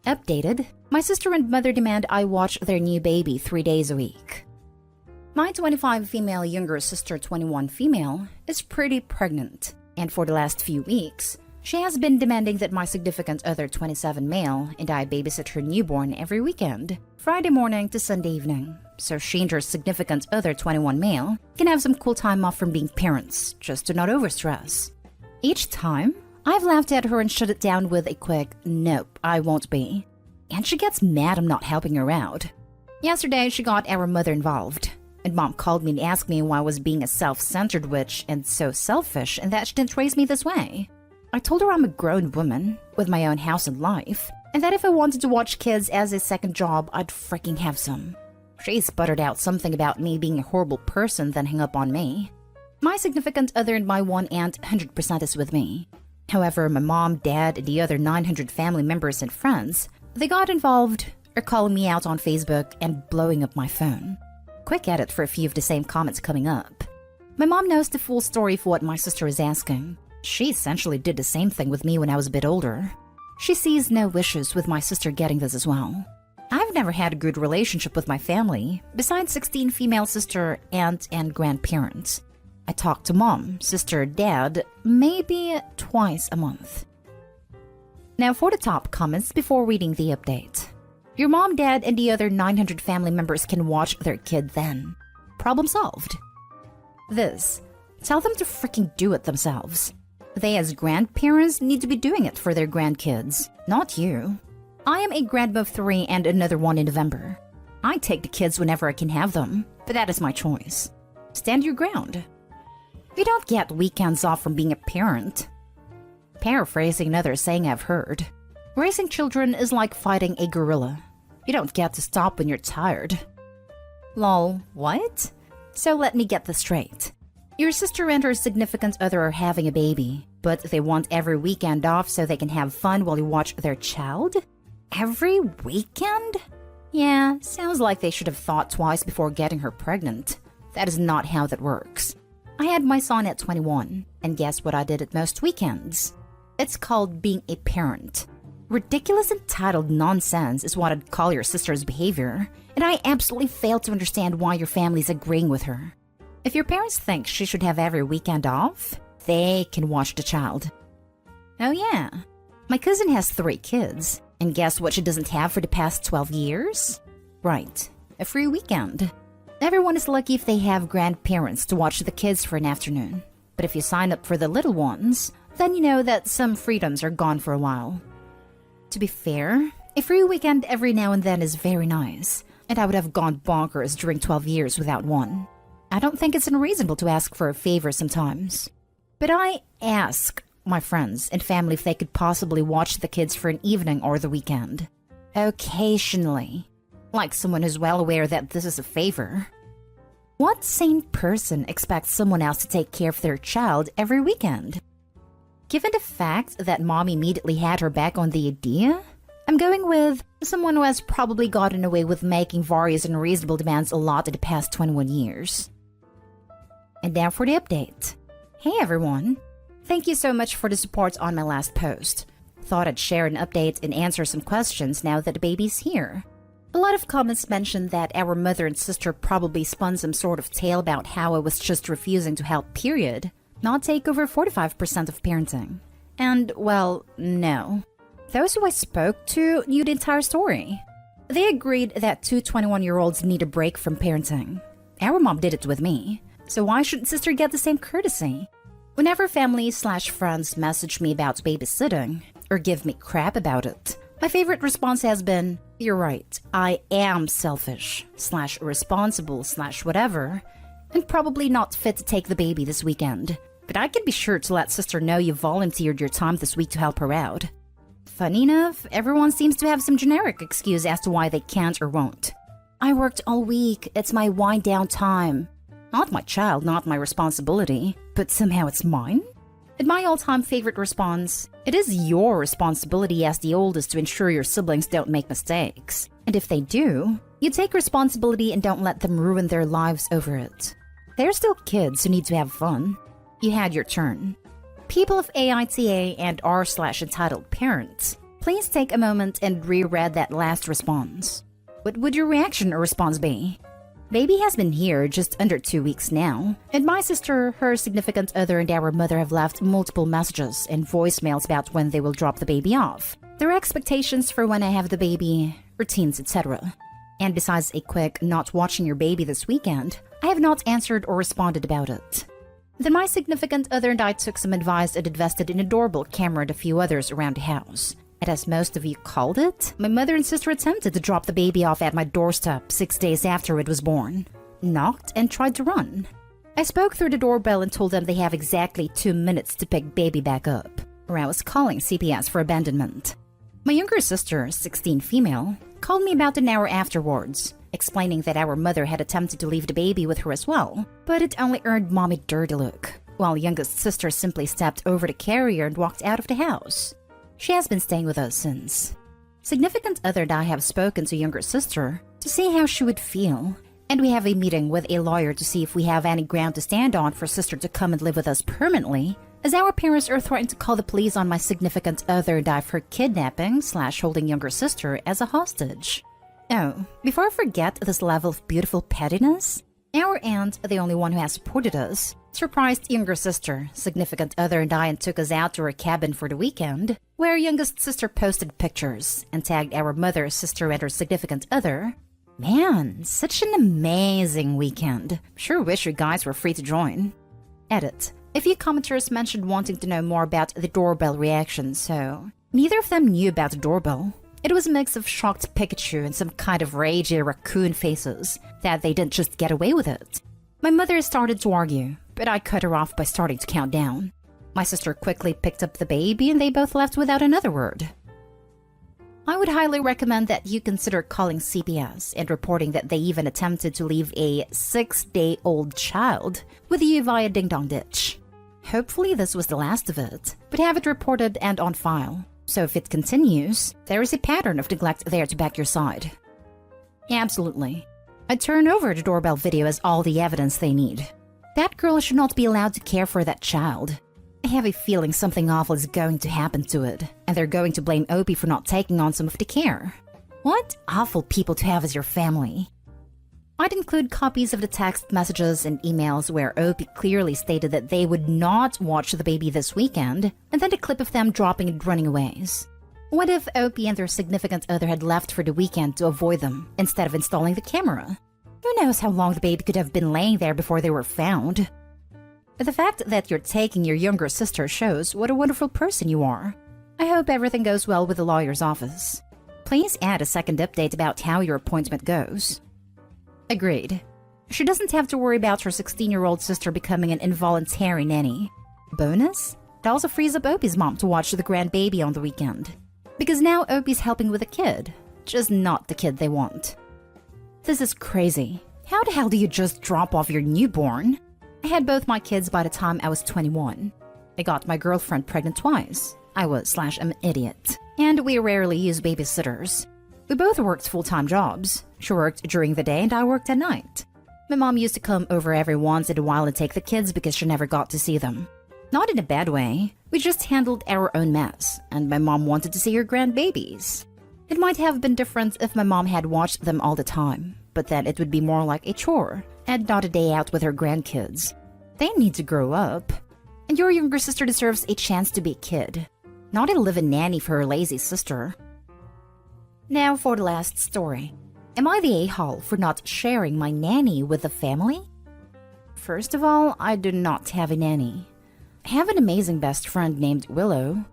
Updated, my sister and mother demand I watch their new baby 3 days a week. My 25 female younger sister 21 female is pretty pregnant, and for the last few weeks, she has been demanding that my significant other 27 male and I babysit her newborn every weekend, Friday morning to Sunday evening, so she and her significant other 21 male can have some cool time off from being parents, just to not overstress. Each time, I've laughed at her and shut it down with a quick, "Nope, I won't be." And she gets mad I'm not helping her out. Yesterday, she got our mother involved, and Mom called me and asked me why I was being a self-centered witch and so selfish and that she didn't raise me this way. I told her I'm a grown woman with my own house and life, and that if I wanted to watch kids as a second job, I'd freaking have some. She sputtered out something about me being a horrible person, then hung up on me. My significant other and my one aunt 100% is with me. However, my mom, dad, and the other 900 family members and friends, they got involved, are calling me out on Facebook and blowing up my phone. Quick edit for a few of the same comments coming up. My mom knows the full story for what my sister is asking. She essentially did the same thing with me when I was a bit older. She sees no issues with my sister getting this as well. I've never had a good relationship with my family, besides 16 female sister, aunt, and grandparents. I talk to mom, sister, dad, maybe twice a month. Now for the top comments before reading the update. Your mom, dad, and the other 900 family members can watch their kid then. Problem solved. This. Tell them to freaking do it themselves. They as grandparents need to be doing it for their grandkids, not you. I am a grandma of 3 and another one in November. I take the kids whenever I can have them, but that is my choice. Stand your ground. You don't get weekends off from being a parent. Paraphrasing another saying I've heard, raising children is like fighting a gorilla. You don't get to stop when you're tired. Lol, what? So let me get this straight. Your sister and her significant other are having a baby, but they want every weekend off so they can have fun while you watch their child? Every weekend? Yeah, sounds like they should have thought twice before getting her pregnant. That is not how that works. I had my son at 21, and guess what I did at most weekends? It's called being a parent. Ridiculous entitled nonsense is what I'd call your sister's behavior, and I absolutely fail to understand why your family's agreeing with her. If your parents think she should have every weekend off, they can watch the child. Oh yeah, my cousin has 3 kids, and guess what she doesn't have for the past 12 years? Right, a free weekend. Everyone is lucky if they have grandparents to watch the kids for an afternoon. But if you sign up for the little ones, then you know that some freedoms are gone for a while. To be fair, a free weekend every now and then is very nice, and I would have gone bonkers during 12 years without one. I don't think it's unreasonable to ask for a favor sometimes. But I ask my friends and family if they could possibly watch the kids for an evening or the weekend. Occasionally. Like someone who's well aware that this is a favor. What sane person expects someone else to take care of their child every weekend? Given the fact that mom immediately had her back on the idea, I'm going with someone who has probably gotten away with making various unreasonable demands a lot in the past 21 years. And now for the update. Hey everyone! Thank you so much for the support on my last post. Thought I'd share an update and answer some questions now that the baby's here. A lot of comments mentioned that our mother and sister probably spun some sort of tale about how I was just refusing to help period, not take over 45% of parenting. And, well, no. Those who I spoke to knew the entire story. They agreed that 2 21-year-olds need a break from parenting. Our mom did it with me, so why shouldn't sister get the same courtesy? Whenever family/friends message me about babysitting, or give me crap about it, my favorite response has been, "You're right, I am selfish/responsible/whatever, and probably not fit to take the baby this weekend. But I can be sure to let sister know you volunteered your time this week to help her out." Funny enough, everyone seems to have some generic excuse as to why they can't or won't. I worked all week, it's my wind down time. Not my child, not my responsibility, but somehow it's mine? And my all-time favorite response, it is your responsibility as the oldest to ensure your siblings don't make mistakes. And if they do, you take responsibility and don't let them ruin their lives over it. They're still kids who need to have fun. You had your turn. People of AITA and r/entitled parents, Please take a moment and reread that last response. What would your reaction or response be? Baby has been here just under 2 weeks now, and my sister, her significant other, and our mother have left multiple messages and voicemails about when they will drop the baby off, their expectations for when I have the baby, routines, etc. And besides a quick "not watching your baby this weekend," I have not answered or responded about it. Then my significant other and I took some advice and invested in a doorbell camera and a few others around the house. And as most of you called it, my mother and sister attempted to drop the baby off at my doorstep 6 days after it was born, knocked, and tried to run. I spoke through the doorbell and told them they have exactly 2 minutes to pick baby back up, or I was calling CPS for abandonment. My younger sister, 16 female, called me about an hour afterwards, explaining that our mother had attempted to leave the baby with her as well, but it only earned mommy a dirty look, while youngest sister simply stepped over the carrier and walked out of the house. She has been staying with us since. Significant other and I have spoken to younger sister to see how she would feel, and we have a meeting with a lawyer to see if we have any ground to stand on for sister to come and live with us permanently, as our parents are threatening to call the police on my significant other and I for kidnapping/holding younger sister as a hostage. Oh, before I forget this level of beautiful pettiness, our aunt, the only one who has supported us, surprised younger sister, significant other, and I and took us out to her cabin for the weekend, where youngest sister posted pictures and tagged our mother, sister, and her significant other. Man, such an amazing weekend. Sure wish you guys were free to join. Edit. A few commenters mentioned wanting to know more about the doorbell reaction, so neither of them knew about the doorbell. It was a mix of shocked Pikachu and some kind of ragey raccoon faces, that they didn't just get away with it. My mother started to argue, but I cut her off by starting to count down. My sister quickly picked up the baby and they both left without another word. I would highly recommend that you consider calling CPS and reporting that they even attempted to leave a 6-day-old child with you via Ding Dong Ditch. Hopefully this was the last of it, but have it reported and on file. So if it continues, there is a pattern of neglect there to back your side. Absolutely. I'd turn over the doorbell video as all the evidence they need. That girl should not be allowed to care for that child. I have a feeling something awful is going to happen to it, and they're going to blame Opie for not taking on some of the care. What awful people to have as your family. I'd include copies of the text messages and emails where Opie clearly stated that they would not watch the baby this weekend, and then a clip of them dropping and running away. What if Opie and their significant other had left for the weekend to avoid them, instead of installing the camera? Who knows how long the baby could have been laying there before they were found? The fact that you're taking your younger sister shows what a wonderful person you are. I hope everything goes well with the lawyer's office. Please add a second update about how your appointment goes. Agreed. She doesn't have to worry about her 16-year-old sister becoming an involuntary nanny. Bonus? It also frees up Opie's mom to watch the grandbaby on the weekend. Because now Opie's helping with a kid, just not the kid they want. This is crazy. How the hell do you just drop off your newborn? I had both my kids by the time I was 21. I got my girlfriend pregnant twice. I was/am an idiot. And we rarely use babysitters. We both worked full-time jobs. She worked during the day and I worked at night. My mom used to come over every once in a while and take the kids because she never got to see them. Not in a bad way. We just handled our own mess, and my mom wanted to see her grandbabies. It might have been different if my mom had watched them all the time, but then it would be more like a chore, and not a day out with her grandkids. They need to grow up. And your younger sister deserves a chance to be a kid, not a live-in nanny for her lazy sister. Now for the last story. Am I the a-hole for not sharing my nanny with the family? First of all, I do not have a nanny. I have an amazing best friend named Willow.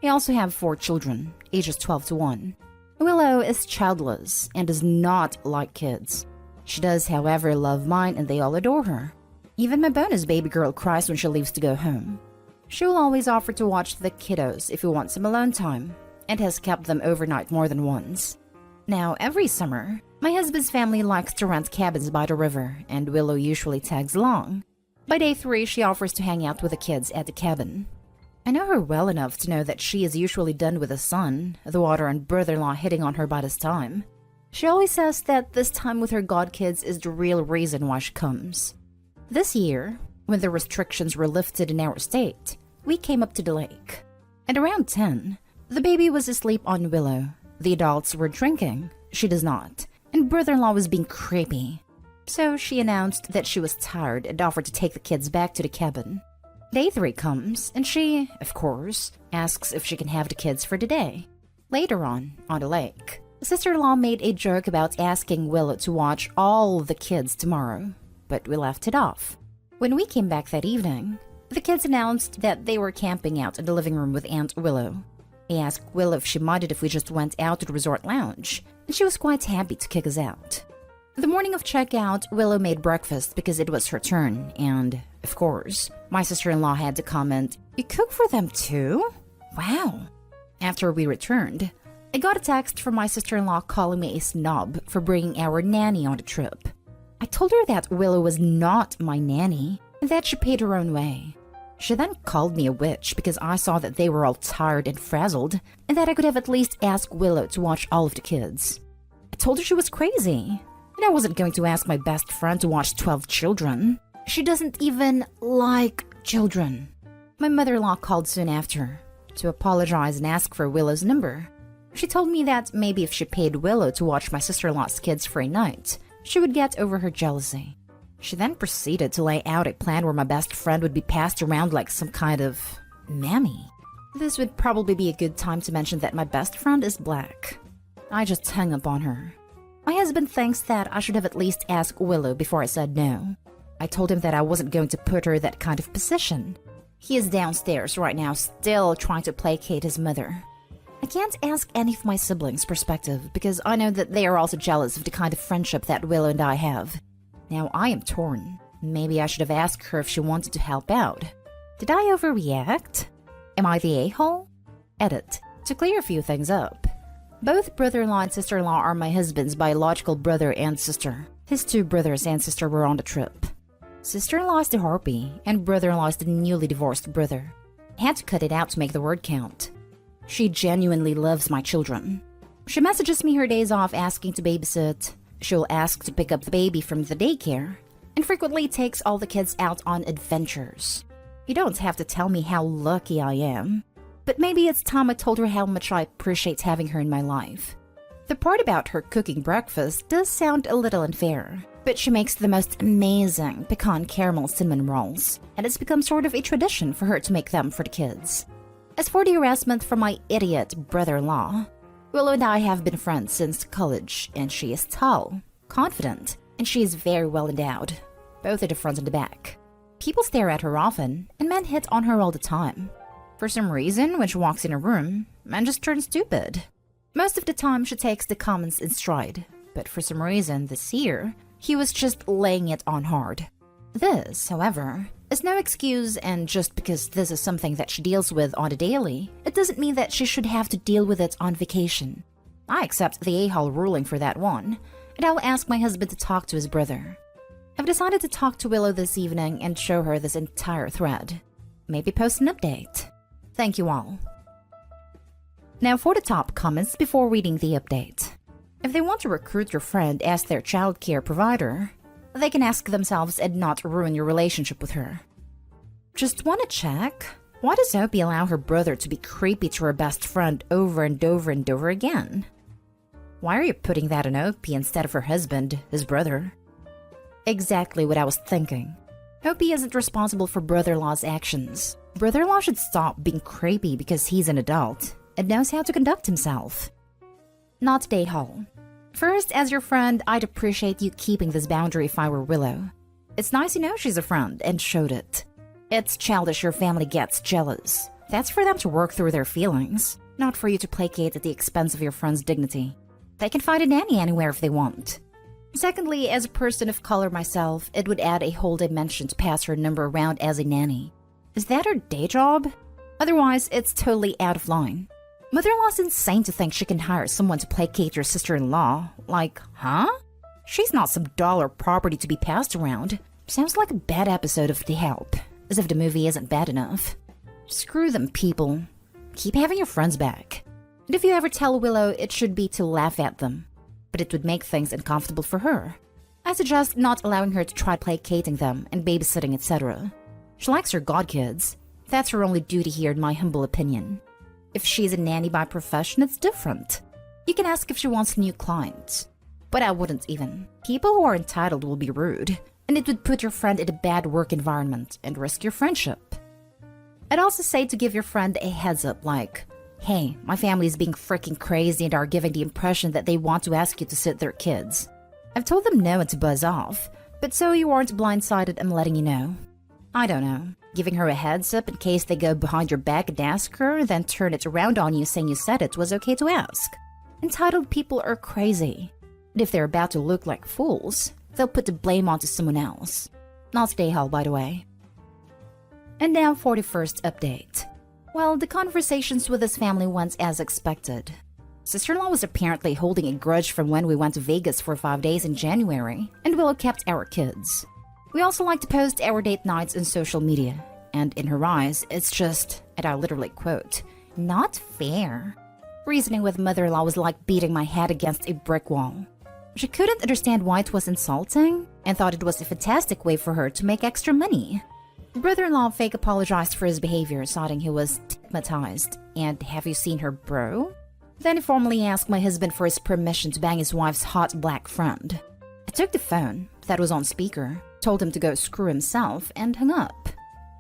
I also have 4 children, ages 12 to 1. Willow is childless and does not like kids. She does, however, love mine and they all adore her. Even my bonus baby girl cries when she leaves to go home. She will always offer to watch the kiddos if we want some alone time, and has kept them overnight more than once. Now, every summer, my husband's family likes to rent cabins by the river, and Willow usually tags along. By day 3, she offers to hang out with the kids at the cabin. I know her well enough to know that she is usually done with the sun, the water, and brother-in-law hitting on her by this time. She always says that this time with her godkids is the real reason why she comes. This year, when the restrictions were lifted in our state, we came up to the lake. At around 10, The baby was asleep on Willow. The adults were drinking. She does not. And brother-in-law was being creepy. So she announced that she was tired and offered to take the kids back to the cabin. Day 3 comes, and she, of course, asks if she can have the kids for the day. Later on the lake, sister-in-law made a joke about asking Willow to watch all the kids tomorrow, but we left it off. When we came back that evening, the kids announced that they were camping out in the living room with Aunt Willow. I asked Willow if she minded if we just went out to the resort lounge, and she was quite happy to kick us out. The morning of checkout, Willow made breakfast because it was her turn, and, of course, my sister-in-law had to comment, "You cook for them too? Wow." After we returned, I got a text from my sister-in-law calling me a snob for bringing our nanny on the trip. I told her that Willow was not my nanny, and that she paid her own way. She then called me a witch because I saw that they were all tired and frazzled, and that I could have at least asked Willow to watch all of the kids. I told her she was crazy, and I wasn't going to ask my best friend to watch 12 children. She doesn't even like children. My mother-in-law called soon after to apologize and ask for Willow's number. She told me that maybe if she paid Willow to watch my sister-in-law's kids for a night, she would get over her jealousy. She then proceeded to lay out a plan where my best friend would be passed around like some kind of mammy. This would probably be a good time to mention that my best friend is black. I just hung up on her. My husband thinks that I should have at least asked Willow before I said no. I told him that I wasn't going to put her in that kind of position. He is downstairs right now, still trying to placate his mother. I can't ask any of my siblings' perspective because I know that they are also jealous of the kind of friendship that Willow and I have. Now I am torn. Maybe I should have asked her if she wanted to help out. Did I overreact? Am I the a-hole? Edit. To clear a few things up. Both brother-in-law and sister-in-law are my husband's biological brother and sister. His 2 brothers and sister were on the trip. Sister-in-law is the harpy, and brother-in-law is the newly divorced brother. I had to cut it out to make the word count. She genuinely loves my children. She messages me her days off asking to babysit. She'll ask to pick up the baby from the daycare, and frequently takes all the kids out on adventures. You don't have to tell me how lucky I am, but maybe it's time I told her how much I appreciate having her in my life. The part about her cooking breakfast does sound a little unfair, but she makes the most amazing pecan caramel cinnamon rolls, and it's become sort of a tradition for her to make them for the kids. As for the harassment from my idiot brother-in-law, Willow and I have been friends since college, and she is tall, confident, and she is very well endowed, both at the front and the back. People stare at her often, and men hit on her all the time. For some reason, when she walks in a room, men just turn stupid. Most of the time, she takes the comments in stride, but for some reason this year, he was just laying it on hard. This, however, is no excuse, and just because this is something that she deals with on a daily, it doesn't mean that she should have to deal with it on vacation. I accept the a-hole ruling for that one, and I will ask my husband to talk to his brother. I've decided to talk to Willow this evening and show her this entire thread. Maybe post an update. Thank you all. Now for the top comments before reading the update. If they want to recruit your friend as their childcare provider, they can ask themselves and not ruin your relationship with her. Just want to check, why does Opie allow her brother to be creepy to her best friend over and over and over again? Why are you putting that on Opie instead of her husband, his brother? Exactly what I was thinking. Opie isn't responsible for brother-in-law's actions. Brother-in-law should stop being creepy because he's an adult and knows how to conduct himself. Not a-hole. First, as your friend, I'd appreciate you keeping this boundary if I were Willow. It's nice you know she's a friend and showed it. It's childish your family gets jealous. That's for them to work through their feelings, not for you to placate at the expense of your friend's dignity. They can find a nanny anywhere if they want. Secondly, as a person of color myself, it would add a whole dimension to pass her number around as a nanny. Is that her day job? Otherwise, it's totally out of line. Mother-in-law's insane to think she can hire someone to placate your sister-in-law. Like, huh? She's not some dollar property to be passed around. Sounds like a bad episode of The Help, as if the movie isn't bad enough. Screw them, people. Keep having your friends back. And if you ever tell Willow, it should be to laugh at them. But it would make things uncomfortable for her. I suggest not allowing her to try placating them and babysitting, etc. She likes her godkids. That's her only duty here in my humble opinion. If she's a nanny by profession, it's different. You can ask if she wants new clients. But I wouldn't even. People who are entitled will be rude, and it would put your friend in a bad work environment and risk your friendship. I'd also say to give your friend a heads up like, hey, my family is being freaking crazy and are giving the impression that they want to ask you to sit their kids. I've told them no and to buzz off, but so you aren't blindsided, I'm letting you know. I don't know, giving her a heads up in case they go behind your back and ask her, then turn it around on you saying you said it was okay to ask. Entitled people are crazy. And if they're about to look like fools, they'll put the blame onto someone else. Not Stayhall, by the way. And now for the first update. Well, the conversations with his family went as expected. Sister-in-law was apparently holding a grudge from when we went to Vegas for 5 days in January, and Willow kept our kids. We also like to post our date nights on social media, and in her eyes, it's just, and I literally quote, not fair. Reasoning with mother-in-law was like beating my head against a brick wall. She couldn't understand why it was insulting, and thought it was a fantastic way for her to make extra money. Brother-in-law fake apologized for his behavior, citing he was stigmatized, and have you seen her bro? Then he formally asked my husband for his permission to bang his wife's hot black friend. I took the phone, that was on speaker, told him to go screw himself, and hung up.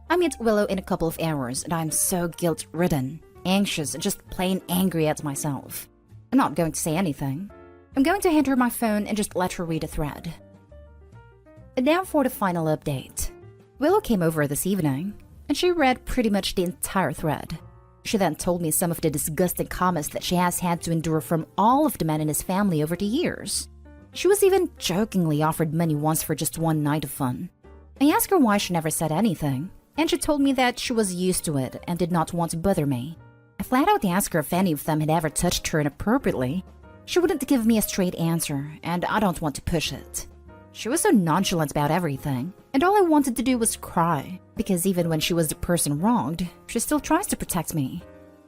I meet Willow in a couple of hours, and I'm so guilt-ridden, anxious, and just plain angry at myself. I'm not going to say anything. I'm going to hand her my phone and just let her read a thread. And now for the final update. Willow came over this evening, and she read pretty much the entire thread. She then told me some of the disgusting comments that she has had to endure from all of the men in his family over the years. She was even jokingly offered money once for just one night of fun. I asked her why she never said anything, and she told me that she was used to it and did not want to bother me. I flat out asked her if any of them had ever touched her inappropriately. She wouldn't give me a straight answer, and I don't want to push it. She was so nonchalant about everything, and all I wanted to do was cry, because even when she was the person wronged, she still tries to protect me.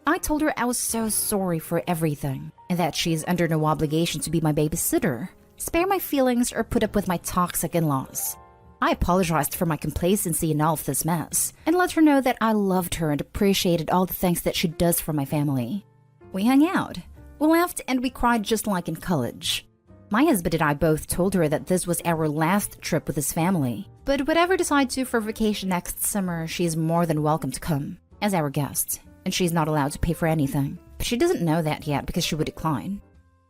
I told her I was so sorry for everything, and that she's under no obligation to be my babysitter, spare my feelings, or put up with my toxic in-laws. I apologized for my complacency in all of this mess, and let her know that I loved her and appreciated all the things that she does for my family. We hung out, we laughed, and we cried just like in college. My husband and I both told her that this was our last trip with his family, but whatever decides to for vacation next summer, she is more than welcome to come, as our guest, and she's not allowed to pay for anything. But she doesn't know that yet because she would decline.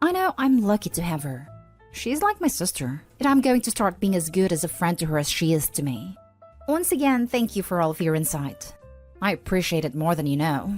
I know I'm lucky to have her. She's like my sister, and I'm going to start being as good as a friend to her as she is to me. Once again, thank you for all of your insight. I appreciate it more than you know.